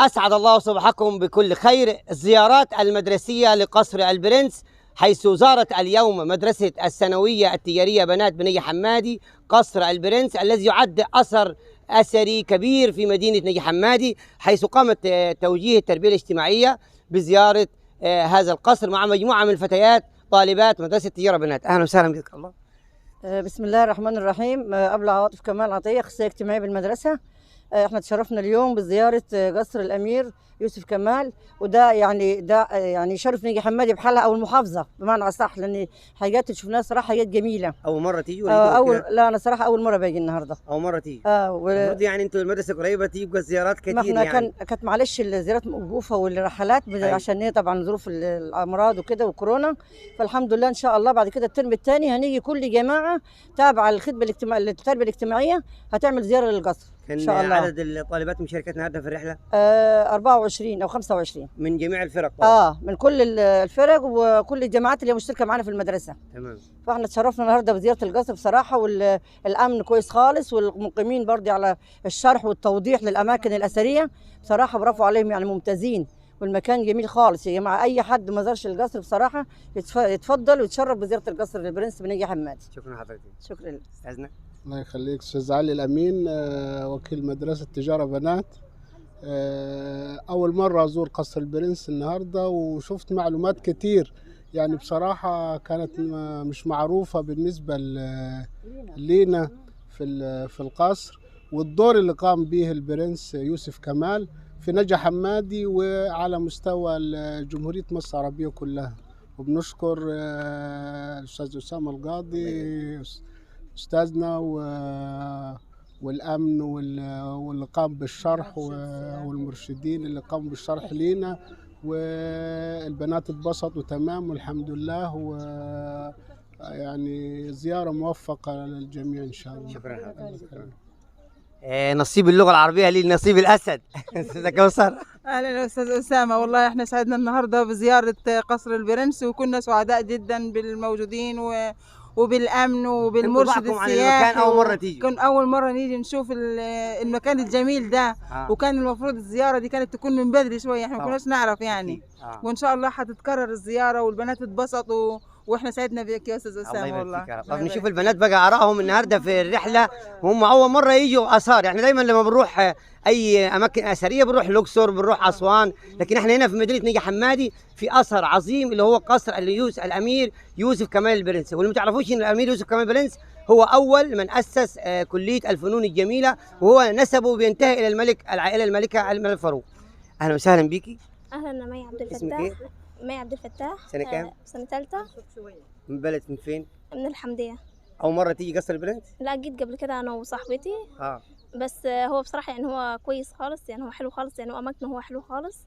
أسعد الله صباحكم بكل خير. الزيارات المدرسية لقصر البرنس، حيث زارت اليوم مدرسة الثانوية التجارية بنات بني حمادي قصر البرنس الذي يعد أثر أثري كبير في مدينة نجي حمادي، حيث قامت توجيه التربية الاجتماعية بزيارة هذا القصر مع مجموعة من الفتيات طالبات مدرسة التجارة بنات. أهلا وسهلا بك. الله. بسم الله الرحمن الرحيم. أبلة عواطف كمال عطية، أخصائية اجتماعية بالمدرسة. احنا تشرفنا اليوم بزيارة قصر الأمير يوسف كمال، وده يعني شرف نجي حمادي بحالها أو المحافظة بمعنى أصح، لأن حاجات اللي شفناها صراحة حاجات جميلة. أول مرة تيجي ولا لا أنا صراحة أول مرة باجي النهاردة. أول مرة تيجي. المفروض يعني أنتوا المدرسة قريبة تيجوا زيارات كتير. ما احنا يعني كانت معلش الزيارات موقوفة والرحلات عشان هي طبعا ظروف الأمراض وكده وكورونا، فالحمد لله إن شاء الله بعد كده الترم الثاني هنيجي كل جماعة تابعة للخدمة الاجتماعية التربية الاجتماعية هتعمل زيارة للقصر إن شاء الله. عدد الطالبات مشاركات النهارده في الرحلة 24 أو 25 من جميع الفرق. من كل الفرق وكل الجماعات اللي مشتركة معانا في المدرسة. تمام. فاحنا تشرفنا النهارده بزيارة القصر بصراحة، والأمن كويس خالص، والمقيمين برضه على الشرح والتوضيح للأماكن الأثرية بصراحة برافو عليهم، يعني ممتازين، والمكان جميل خالص يا جماعة. أي حد ما زارش القصر بصراحة يتفضل ويتشرف بزيارة القصر البرنس بنجي حمادي. شكرا حضرتك. شكرا لك. استاذنا. الله يخليك. استاذ علي الامين، وكيل مدرسه تجاره بنات. اول مره ازور قصر البرنس النهارده، وشفت معلومات كتير يعني بصراحه كانت مش معروفه بالنسبه لينا في القصر، والدور اللي قام به البرنس يوسف كمال في نجا حمادي وعلى مستوى جمهوريه مصر العربيه كلها. وبنشكر الاستاذ اسامه القاضي أستاذنا والأمن واللي قام بالشرح والمرشدين اللي قاموا بالشرح لينا، والبنات اتبسطوا تمام والحمد لله، يعني زيارة موفقة للجميع إن شاء الله. شكرا. نصيب اللغة العربية لي نصيب الأسد. أستاذة كوثر. أهلا أستاذ أسامة، والله إحنا سعدنا النهاردة بزيارة قصر البرنس، وكنا سعداء جدا بالموجودين وبالامن وبالمرشد السياحي. اول مره تيجي. كان اول مره نيجي نشوف المكان الجميل ده. وكان المفروض الزياره دي كانت تكون من بدري شويه، احنا ما كناش نعرف يعني. وان شاء الله هتتكرر الزياره والبنات اتبسطوا، واحنا سعدنا بيك يا استاذ اسامه والله. طب نشوف البنات بقى ارائهم النهارده في الرحله، وهم اول مره يجوا اثار. احنا دايما لما بنروح اي اماكن اثريه بنروح الاقصر، بنروح اسوان، لكن احنا هنا في مدينه نجي حمادي في اثر عظيم اللي هو قصر الامير يوسف كمال البرنس. واللي ما تعرفوش ان الامير يوسف كمال البرنس هو اول من اسس كليه الفنون الجميله، وهو نسبه بينتهي الى العائله الملكه الملك فاروق. اهلا وسهلا بيكي. اهلا، انا مي عبد الفتاح. اسمك ايه؟ مي عبد الفتاح. سنه كام؟ سنه ثالثه. من بلد من فين؟ من الحمديه. اول مره تيجي قصر البرنس؟ لا جيت قبل كده انا وصاحبتي. بس هو بصراحه يعني هو كويس خالص، يعني هو حلو خالص، يعني واماكنه هو حلو خالص،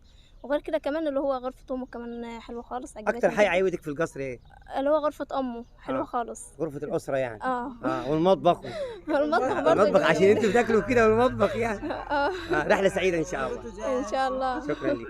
وغير كده كمان اللي هو غرفة أمه كمان حلوة خالص. أكتر حاجة عجبتك في القصر إيه؟ اللي هو غرفة أمه حلوة خالص. غرفة الأسرة يعني. والمطبخ. المطبخ عشان أنتوا بتاكلوا كده والمطبخ يعني. رحلة سعيدة إن شاء الله. إن شاء الله. شكرا لك.